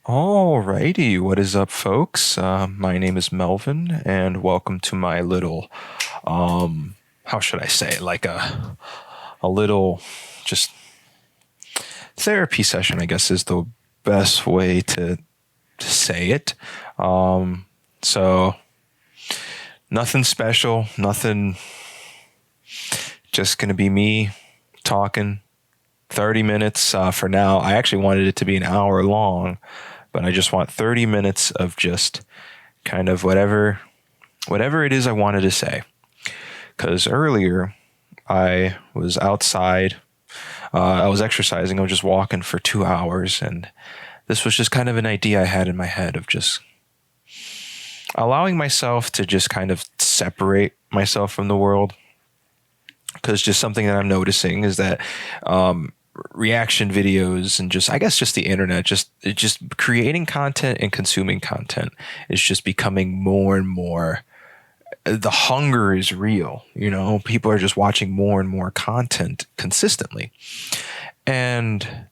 Alrighty, what is up, folks? My name is Melvin, and welcome to my little, how should I say, like a little, just therapy session. I guess is the best way to say it. So nothing special, nothing. Just gonna be me talking 30 minutes for now. I actually wanted it to be an hour long, but I just want 30 minutes of just kind of whatever it is I wanted to say. Because earlier I was outside, I was exercising, I was just walking for 2 hours, and this was just kind of an idea I had in my head of just allowing myself to just kind of separate myself from the world. Because just something that I'm noticing is that reaction videos and just I guess just the internet, just creating content and consuming content is just becoming more and more. The hunger is real. You know, people are just watching more and more content consistently, and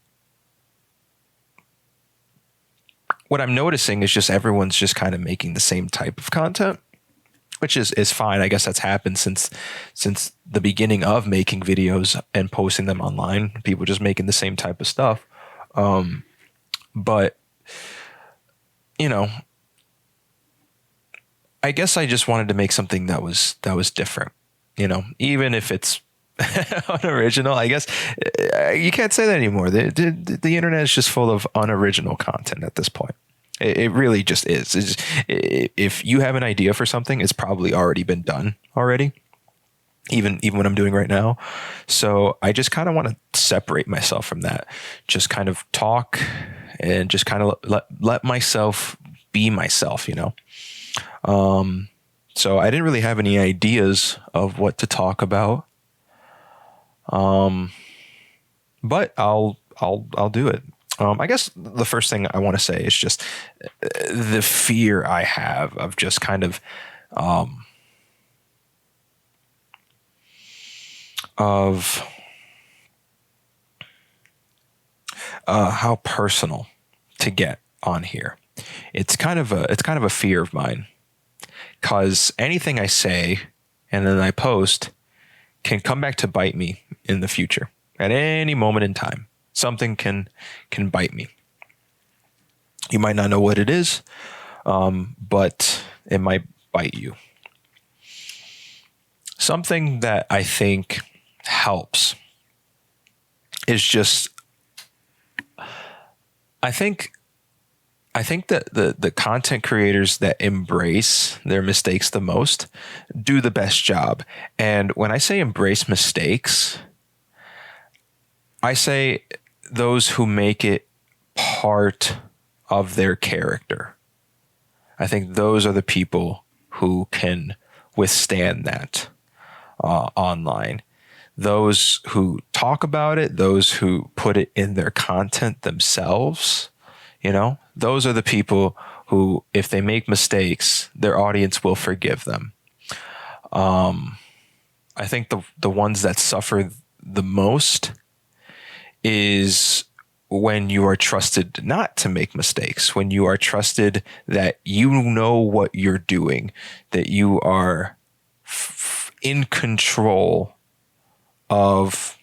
what I'm noticing is just everyone's just kind of making the same type of content, which is fine. I guess that's happened since the beginning of making videos and posting them online. People just making the same type of stuff. But you know, I guess I just wanted to make something that was different. You know, even if it's unoriginal. I guess you can't say that anymore. The internet is just full of unoriginal content at this point. It really just is. If you have an idea for something, it's probably already been done already. Even what I'm doing right now. So I just kind of want to separate myself from that. Just kind of talk and just kind of let myself be myself, you know? So I didn't really have any ideas of what to talk about. But I'll do it. I guess the first thing I want to say is just the fear I have of just kind of how personal to get on here. It's kind of a fear of mine because anything I say and then I post can come back to bite me in the future at any moment in time. Something can bite me. You might not know what it is, but it might bite you. Something that I think helps is just I think I think that the content creators that embrace their mistakes the most do the best job. And when I say embrace mistakes, I say those who make it part of their character. I think those are the people who can withstand that online. Those who talk about it, those who put it in their content themselves, you know, those are the people who, if they make mistakes, their audience will forgive them. I think the ones that suffer the most is when you are trusted not to make mistakes, when you are trusted that you know what you're doing, that you are in control of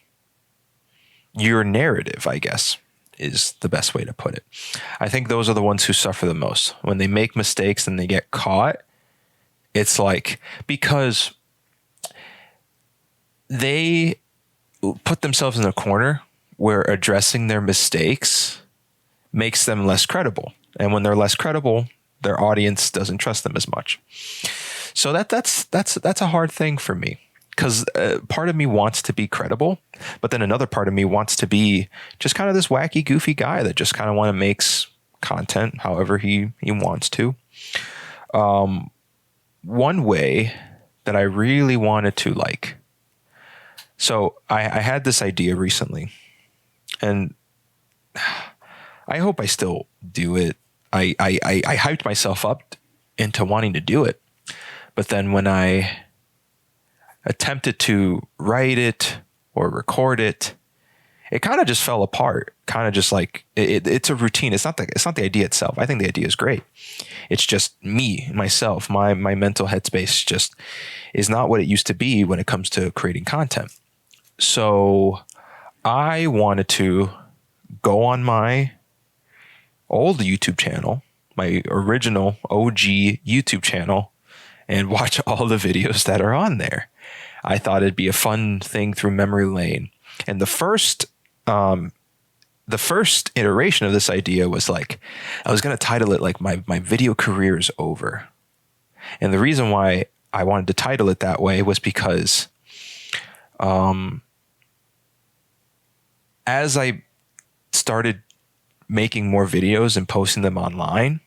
your narrative, I guess is the best way to put it. I think those are the ones who suffer the most. When they make mistakes and they get caught, it's like because they put themselves in a corner where addressing their mistakes makes them less credible. And when they're less credible, their audience doesn't trust them as much. So that's a hard thing for me because part of me wants to be credible, but then another part of me wants to be just kind of this wacky, goofy guy that just kind of want to makes content however he wants to. One way that I really wanted to so I had this idea recently, and I hope I still do it. I hyped myself up into wanting to do it. But then when I attempted to write it or record it, it kind of just fell apart. Kind of just like it's a routine. It's not the idea itself. I think the idea is great. It's just me, myself, my mental headspace just is not what it used to be when it comes to creating content. So I wanted to go on my old YouTube channel, my original OG YouTube channel, and watch all the videos that are on there. I thought it'd be a fun thing through memory lane. And the first iteration of this idea was like, I was going to title it like my video career is over. And the reason why I wanted to title it that way was because as I started making more videos and posting them online,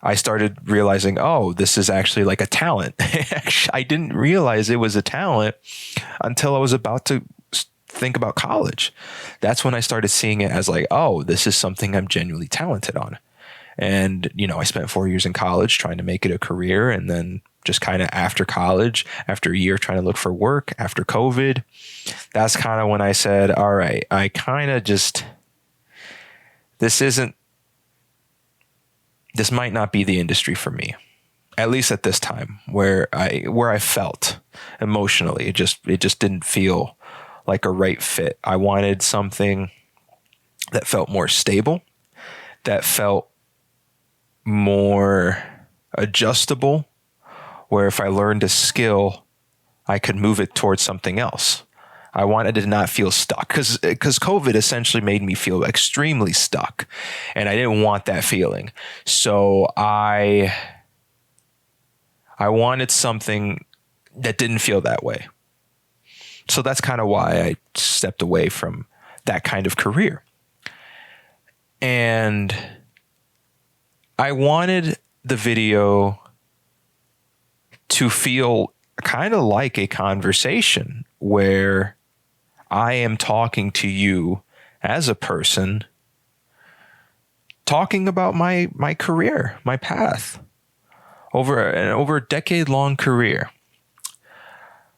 I started realizing, oh, this is actually like a talent. I didn't realize it was a talent until I was about to think about college. That's when I started seeing it as like, oh, this is something I'm genuinely talented on. And, I spent 4 years in college trying to make it a career. And then just kind of after college, after a year trying to look for work, after COVID, that's kind of when I said, all right, I kind of just, this might not be the industry for me, at least at this time where I felt emotionally. It just didn't feel like a right fit. I wanted something that felt more stable, that felt more adjustable, where if I learned a skill, I could move it towards something else. I wanted to not feel stuck because COVID essentially made me feel extremely stuck, and I didn't want that feeling. So I wanted something that didn't feel that way. So that's kind of why I stepped away from that kind of career. And I wanted the video to feel kind of like a conversation where I am talking to you as a person, talking about my career, my path over a decade-long career.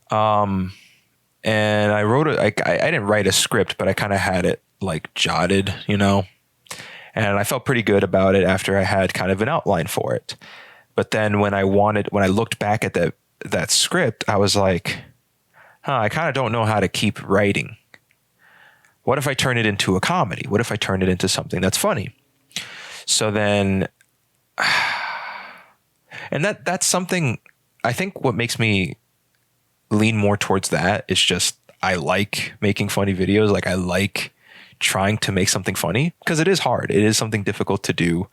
And I wrote it. I didn't write a script, but I kind of had it like jotted, and I felt pretty good about it after I had kind of an outline for it. But then when I looked back at that script, I was like, I kind of don't know how to keep writing. What if I turn it into a comedy? What if I turn it into something that's funny? So then, and that's something, I think what makes me lean more towards that is just, I like making funny videos. Like I like trying to make something funny because it is hard. It is something difficult to do,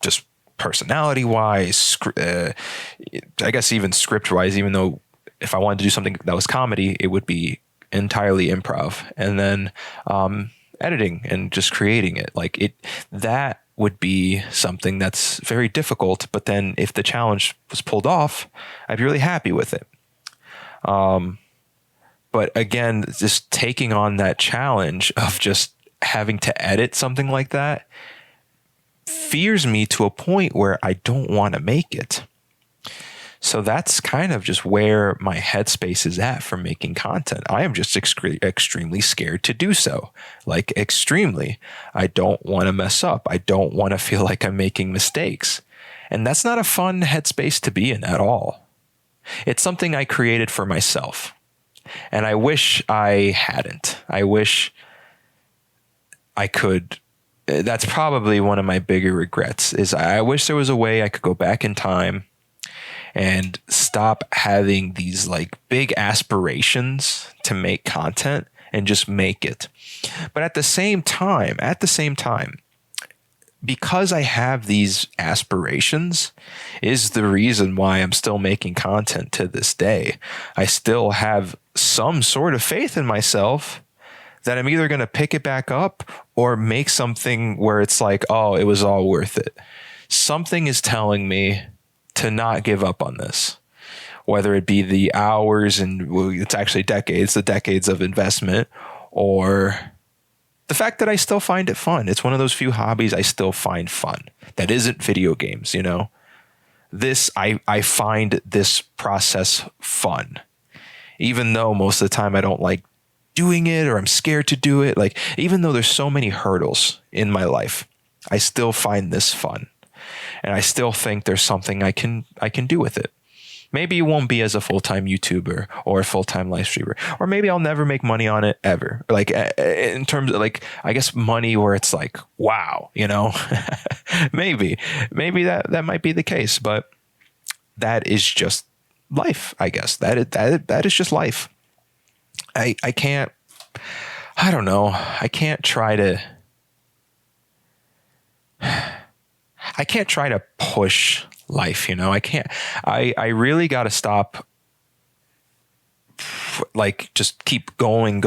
just personality wise, I guess even script wise, even though if I wanted to do something that was comedy, it would be entirely improv, and then editing and just creating it. That would be something that's very difficult. But then if the challenge was pulled off, I'd be really happy with it. But again, just taking on that challenge of just having to edit something like that fears me to a point where I don't want to make it. So that's kind of just where my headspace is at for making content. I am just extremely scared to do so. Like extremely. I don't want to mess up. I don't want to feel like I'm making mistakes. And that's not a fun headspace to be in at all. It's something I created for myself. And I wish I hadn't. I wish I could. That's probably one of my bigger regrets is I wish there was a way I could go back in time and stop having these like big aspirations to make content and just make it. But at the same time, because I have these aspirations is the reason why I'm still making content to this day. I still have some sort of faith in myself that I'm either going to pick it back up or make something where it's like, oh, it was all worth it. Something is telling me to not give up on this, whether it be the hours and it's actually the decades of investment, or the fact that I still find it fun. It's one of those few hobbies I still find fun. That isn't video games, This, I find this process fun. Even though most of the time I don't like doing it or I'm scared to do it. Like, even though there's so many hurdles in my life, I still find this fun. And I still think there's something I can do with it. Maybe it won't be as a full-time YouTuber or a full-time live streamer, or maybe I'll never make money on it ever. Like, in terms of, like, I guess money where it's like, wow, you know, maybe that might be the case, but that is just life. I guess that is just life. I can't, I don't know. I can't try to push life, you know. I really got to stop, like, just keep going.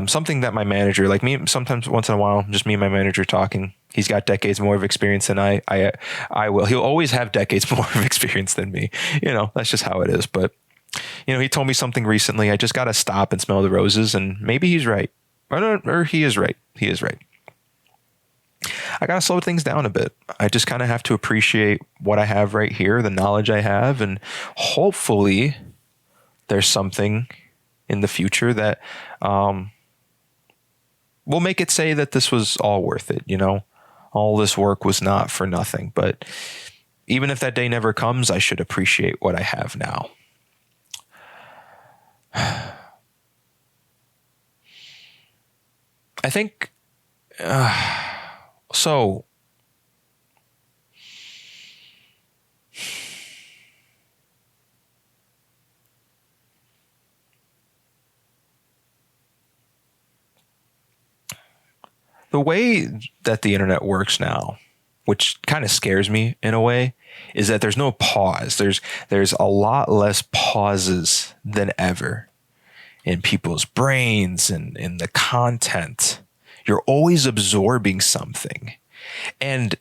Something that my manager, like me, sometimes once in a while, just me and my manager talking. He's got decades more of experience than I will. He'll always have decades more of experience than me. You know, that's just how it is. But, you know, he told me something recently. I just got to stop and smell the roses, and maybe he's right. Or he is right. He is right. I got to slow things down a bit. I just kind of have to appreciate what I have right here, the knowledge I have, and hopefully there's something in the future that will make it say that this was all worth it, you know? All this work was not for nothing. But even if that day never comes, I should appreciate what I have now. I think... So, the way that the internet works now, which kind of scares me in a way, is that there's no pause. There's a lot less pauses than ever in people's brains and in the content. You're always absorbing something. And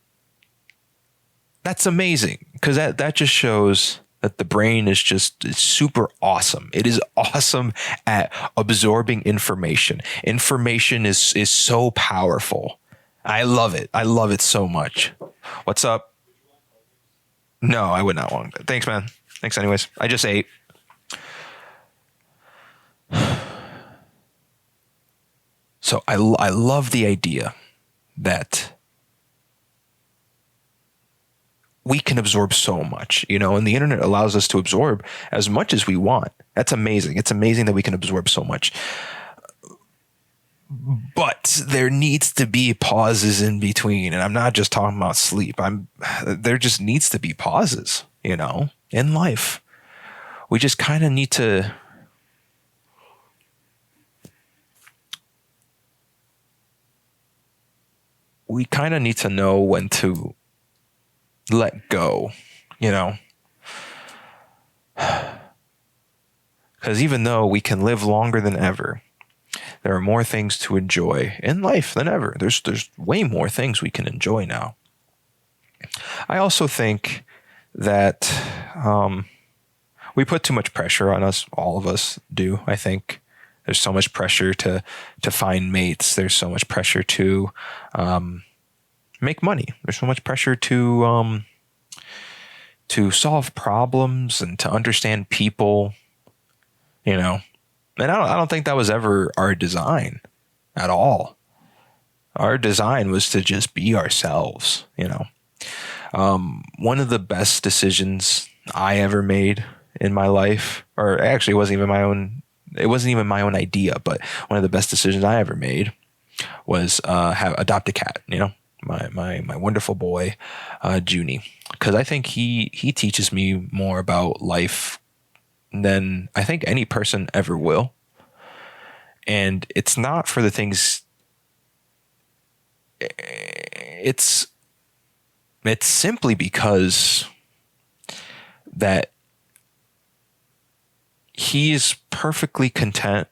that's amazing, because that just shows that the brain is it's super awesome. It is awesome at absorbing information. Information is so powerful. I love it. I love it so much. What's up? No, I would not want it. Thanks, man. Thanks anyways. I just ate. So I love the idea that we can absorb so much, you know, and the internet allows us to absorb as much as we want. That's amazing. It's amazing that we can absorb so much. But there needs to be pauses in between. And I'm not just talking about sleep. There just needs to be pauses, you know, in life. We just kind of need to... We kind of need to know when to let go, you know? Because even though we can live longer than ever, there are more things to enjoy in life than ever. There's way more things we can enjoy now. I also think that we put too much pressure on us. All of us do, I think. There's so much pressure to find mates. There's so much pressure to make money. There's so much pressure to solve problems and to understand people, you know. And I don't think that was ever our design at all. Our design was to just be ourselves, you know. One of the best decisions I ever made in my life, or actually it wasn't even my own idea, but one of the best decisions I ever made was adopt a cat, you know, my wonderful boy, Junie, because I think he teaches me more about life than I think any person ever will. And it's not for the things. It's simply because that he's perfectly content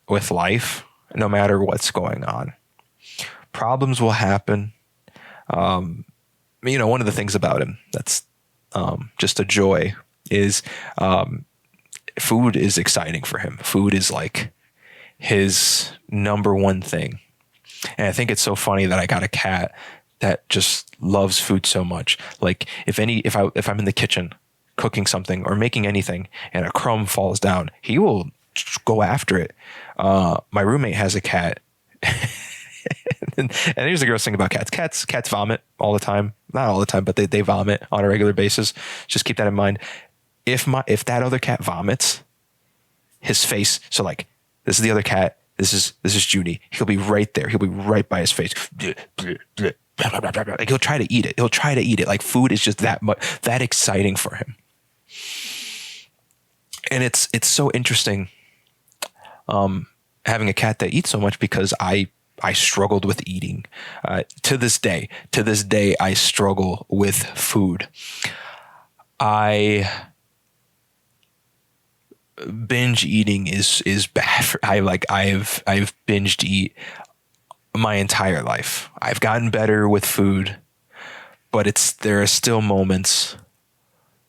with life, no matter what's going on. Problems will happen. You know, one of the things about him that's just a joy is food is exciting for him. Food is like his number one thing. And I think it's so funny that I got a cat that just loves food so much. Like if I'm in the kitchen cooking something or making anything and a crumb falls down, he will go after it. My roommate has a cat. And here's the gross thing about cats. Cats vomit all the time. Not all the time, but they vomit on a regular basis. Just keep that in mind. If that other cat vomits, his face, so like this is the other cat, this is Judy. He'll be right there. He'll be right by his face. Like he'll try to eat it. Like food is just that exciting for him. And it's so interesting having a cat that eats so much, because I struggled with eating. To this day, I struggle with food. Binge eating is bad. I've binged eat my entire life. I've gotten better with food, but there are still moments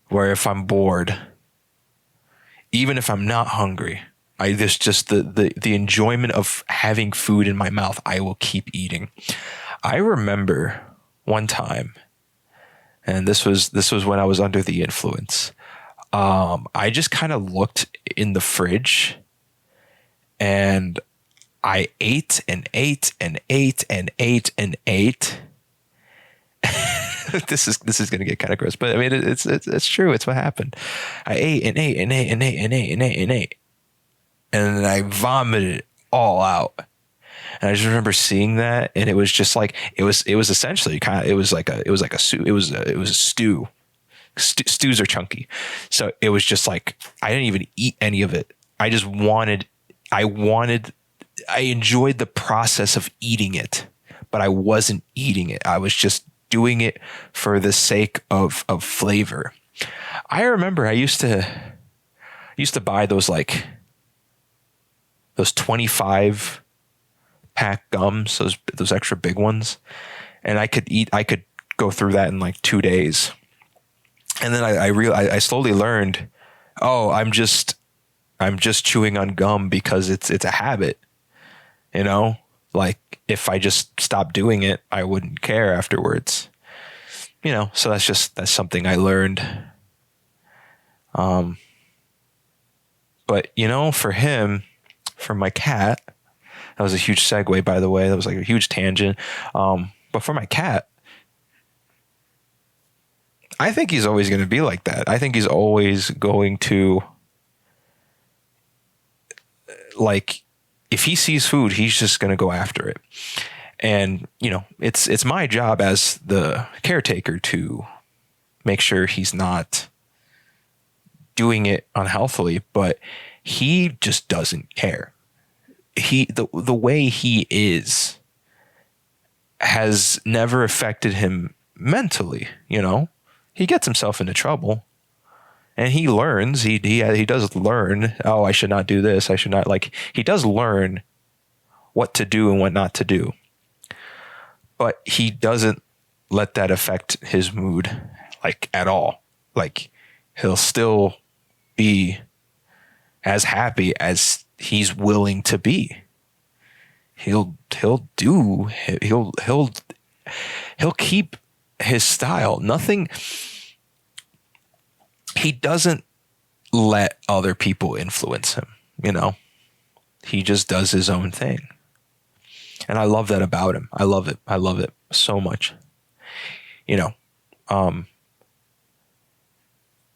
where if I'm bored, even if I'm not hungry, there's just the enjoyment of having food in my mouth. I will keep eating. I remember one time, and this was when I was under the influence. I just kind of looked in the fridge, and I ate and ate and ate and ate and ate. This is gonna get kind of gross, but I mean it's true. It's what happened. I ate and ate and ate and ate and ate and ate and ate. And then I vomited it all out. And I just remember seeing that, and it was just like it was essentially it was like a soup. It was a stew. Stews are chunky, so it was just like I didn't even eat any of it. I enjoyed the process of eating it, but I wasn't eating it. I was just doing it for the sake of flavor. I remember I used to buy those 25 pack gums, those extra big ones. And I could go through that in like 2 days. And then I slowly learned, I'm just chewing on gum because it's a habit, you know, like if I just stopped doing it, I wouldn't care afterwards, you know? So that's something I learned. But you know, for my cat, that was a huge segue, by the way. That was like a huge tangent. But for my cat, I think he's always going to be like that. I think he's always going to, like, if he sees food, he's just going to go after it. And, you know, it's my job as the caretaker to make sure he's not doing it unhealthily, but he just doesn't care. The way he is has never affected him mentally, you know? He gets himself into trouble, and he learns, he does learn, I should not do this. I should not, like, he does learn what to do and what not to do, but he doesn't let that affect his mood, like, at all. Like, he'll still be as happy as he's willing to be. He'll keep his style. He doesn't let other people influence him, you know? He just does his own thing. And I love that about him. I love it so much. You know,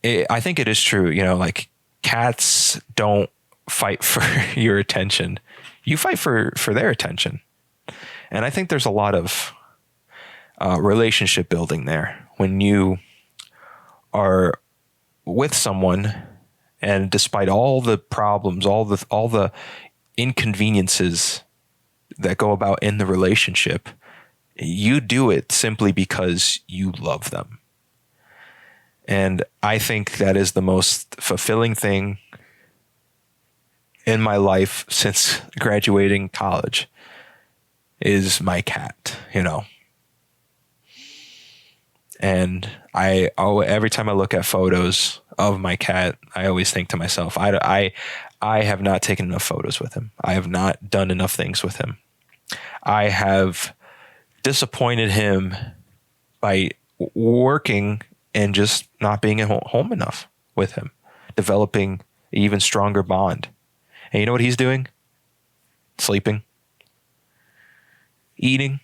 I think it is true, you know, like cats don't fight for your attention. You fight for their attention. And I think there's a lot of relationship building there when you are with someone, and despite all the problems, all the inconveniences that go about in the relationship, you do it simply because you love them. And I think that is the most fulfilling thing in my life since graduating college is my cat, you know. And every time I look at photos of my cat, I always think to myself, I have not taken enough photos with him. I have not done enough things with him. I have disappointed him by working and just not being at home enough with him, developing an even stronger bond. And you know what he's doing? Sleeping, eating,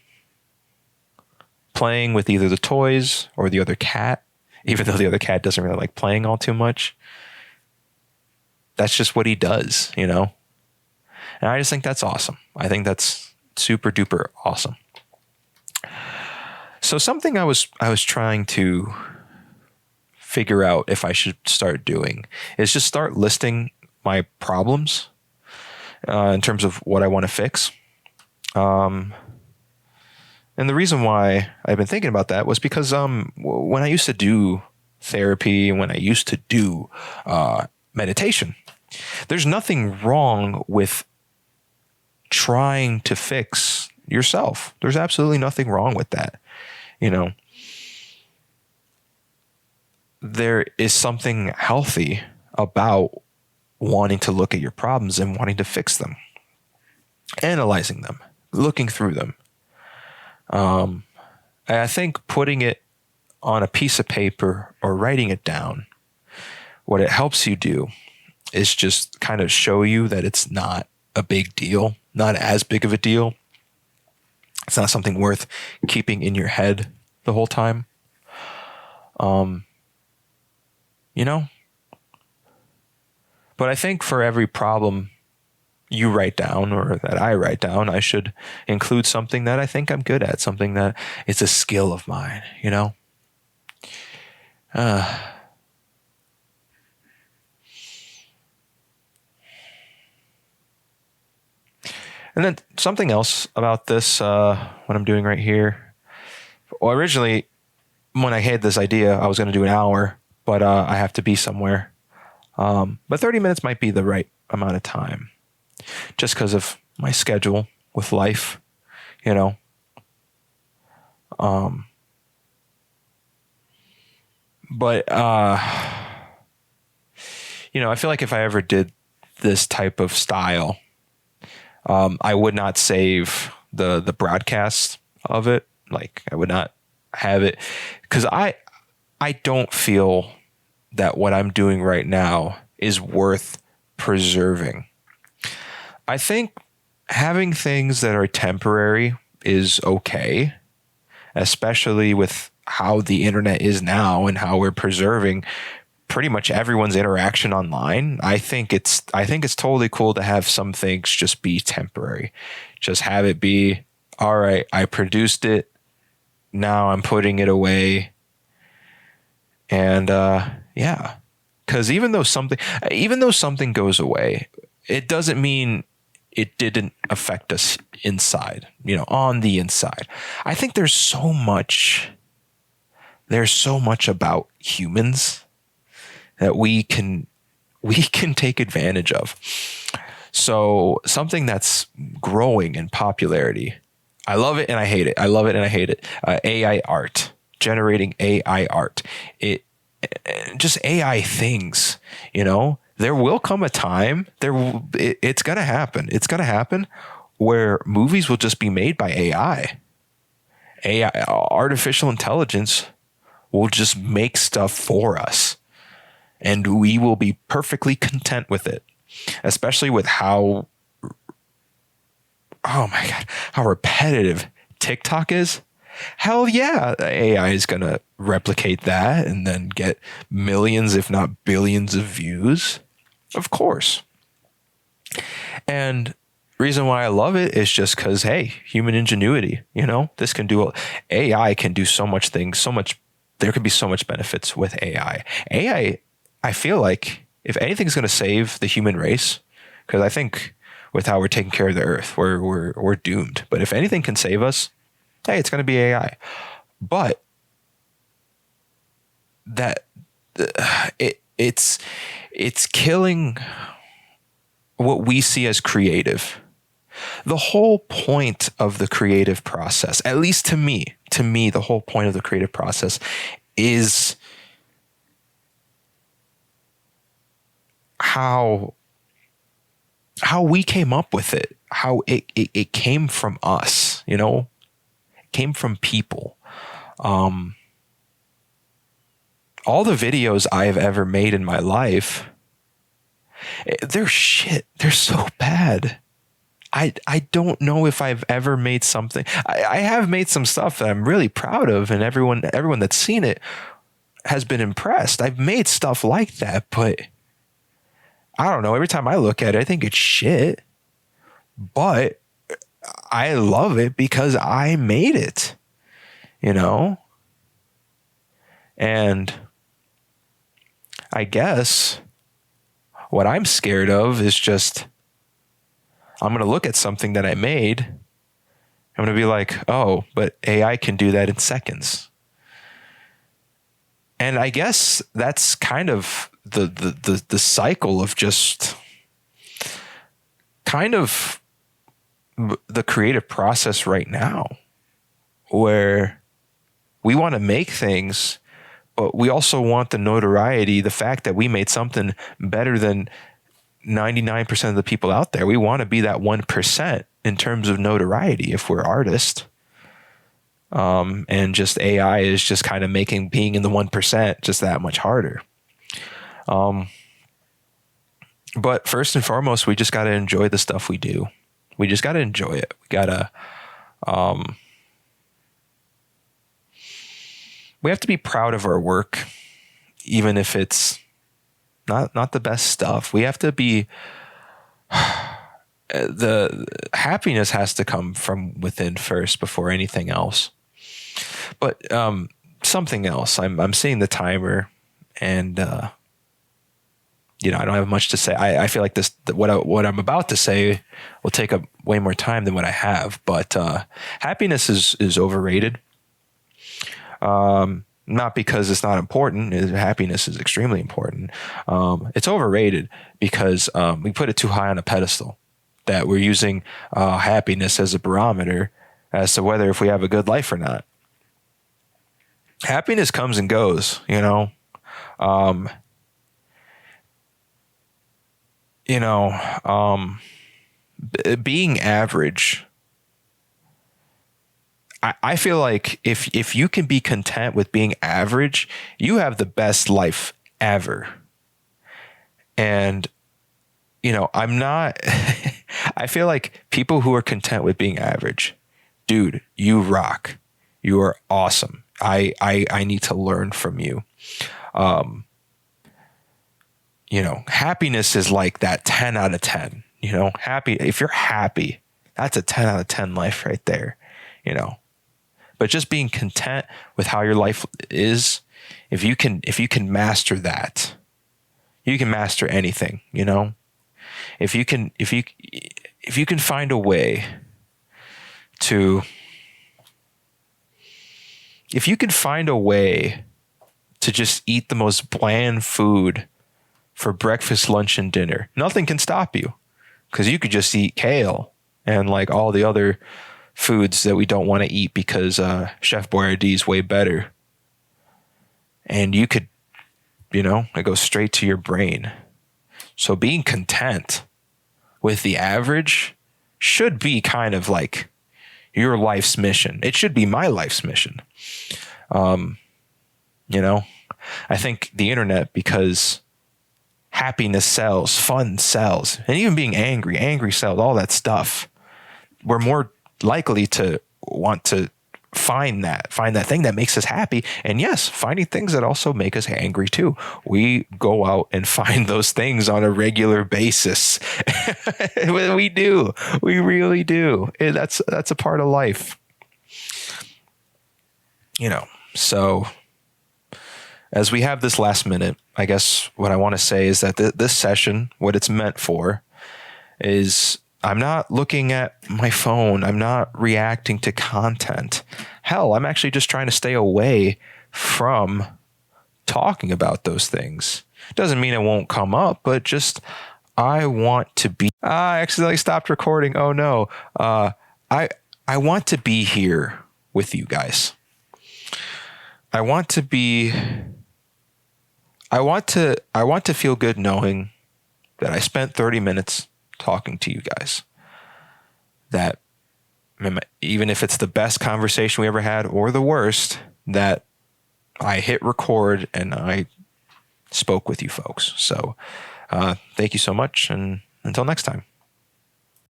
playing with either the toys or the other cat, even though the other cat doesn't really like playing all too much. That's just what he does, you know? And I just think that's awesome. I think that's super duper awesome. So something I was trying to figure out if I should start doing is just start listing my problems in terms of what I want to fix. And the reason why I've been thinking about that was because when I used to do therapy and when I used to do meditation, there's nothing wrong with trying to fix yourself. There's absolutely nothing wrong with that. You know, there is something healthy about wanting to look at your problems and wanting to fix them, analyzing them, looking through them. I think putting it on a piece of paper or writing it down, what it helps you do is just kind of show you that it's not a big deal, not as big of a deal. It's not something worth keeping in your head the whole time. You know? But I think for every problem you write down or that I write down, I should include something that I think I'm good at, something that is a skill of mine, you know? And then something else about this, what I'm doing right here. Well, originally, when I had this idea, I was going to do an hour, but I have to be somewhere. But 30 minutes might be the right amount of time, just because of my schedule with life, you know. But you know, I feel like if I ever did this type of style, I would not save the broadcast of it. Like I would not have it because I don't feel that what I'm doing right now is worth preserving. I think having things that are temporary is okay, especially with how the internet is now and how we're preserving pretty much everyone's interaction online. I think it's totally cool to have some things just be temporary. Just have it be, all right, I produced it. Now I'm putting it away. And yeah, because even though something goes away, it doesn't mean it didn't affect us inside, you know, on the inside. I think there's so much about humans that we can take advantage of. So something that's growing in popularity, I love it and I hate it. I love it and I hate it. AI art, generating AI art. Just AI things, you know, there will come a time it's going to happen. It's going to happen where movies will just be made by AI. Artificial intelligence will just make stuff for us and we will be perfectly content with it, especially with how, oh my God, how repetitive TikTok is. Hell yeah, AI is going to replicate that and then get millions, if not billions of views. Of course. And reason why I love it is just because, hey, human ingenuity, you know, this can do, AI can do so much things, there could be so much benefits with AI. I feel like if anything's going to save the human race, because I think with how we're taking care of the earth, we're doomed. But if anything can save us, hey, it's going to be AI. But that it's killing what we see as creative. The whole point of the creative process, at least to me, the whole point of the creative process is how we came up with it, how it came from us, you know, it came from people. All the videos I have ever made in my life They're shit. They're so bad. I don't know if I've ever made something. I have made some stuff that I'm really proud of, and everyone that's seen it has been impressed. I've made stuff like that, but I don't know. Every time I look at it, I think it's shit. But I love it because I made it, you know? And I guess what I'm scared of is just, I'm going to look at something that I made. I'm going to be like, oh, but AI can do that in seconds. And I guess that's kind of the cycle of just kind of the creative process right now, where we want to make things, but we also want the notoriety, the fact that we made something better than 99% of the people out there. We want to be that 1% in terms of notoriety if we're artists. And just AI is just kind of making being in the 1% just that much harder. But first and foremost, we just got to enjoy the stuff we do. We just got to enjoy it. We got to, we have to be proud of our work, even if it's not the best stuff. We have to be, the happiness has to come from within first before anything else. But something else, I'm seeing the timer, and I don't have much to say. I feel like what I'm about to say will take up way more time than what I have. But happiness is overrated. Not because it's not important. Happiness is extremely important. It's overrated because we put it too high on a pedestal, that we're using happiness as a barometer as to whether if we have a good life or not. Happiness comes and goes, being average. I feel like if you can be content with being average, you have the best life ever. And, I'm not, I feel like people who are content with being average, dude, you rock. You are awesome. I need to learn from you. Happiness is like that 10 out of 10, happy. If you're happy, that's a 10 out of 10 life right there, But just being content with how your life is, if you can master that, you can master anything, If you can find a way to, just eat the most bland food for breakfast, lunch, and dinner, nothing can stop you, because you could just eat kale and like all the other foods that we don't want to eat because Chef Boyardee is way better. And you could, it goes straight to your brain. So being content with the average should be kind of like your life's mission. It should be my life's mission. I think the internet, because happiness sells, fun sells, and even being angry sells, all that stuff. We're more likely to want to find that thing that makes us happy. And yes, finding things that also make us angry too. We go out and find those things on a regular basis. We do. We really do. That's a part of life. So as we have this last minute, I guess what I want to say is that this session, what it's meant for is, I'm not looking at my phone. I'm not reacting to content. Hell, I'm actually just trying to stay away from talking about those things. Doesn't mean it won't come up, but just I want to be. I accidentally stopped recording. Oh no. I want to be here with you guys. I want to feel good knowing that I spent 30 minutes talking to you guys, that even if it's the best conversation we ever had or the worst, that I hit record and I spoke with you folks. So Thank you so much, and until next time.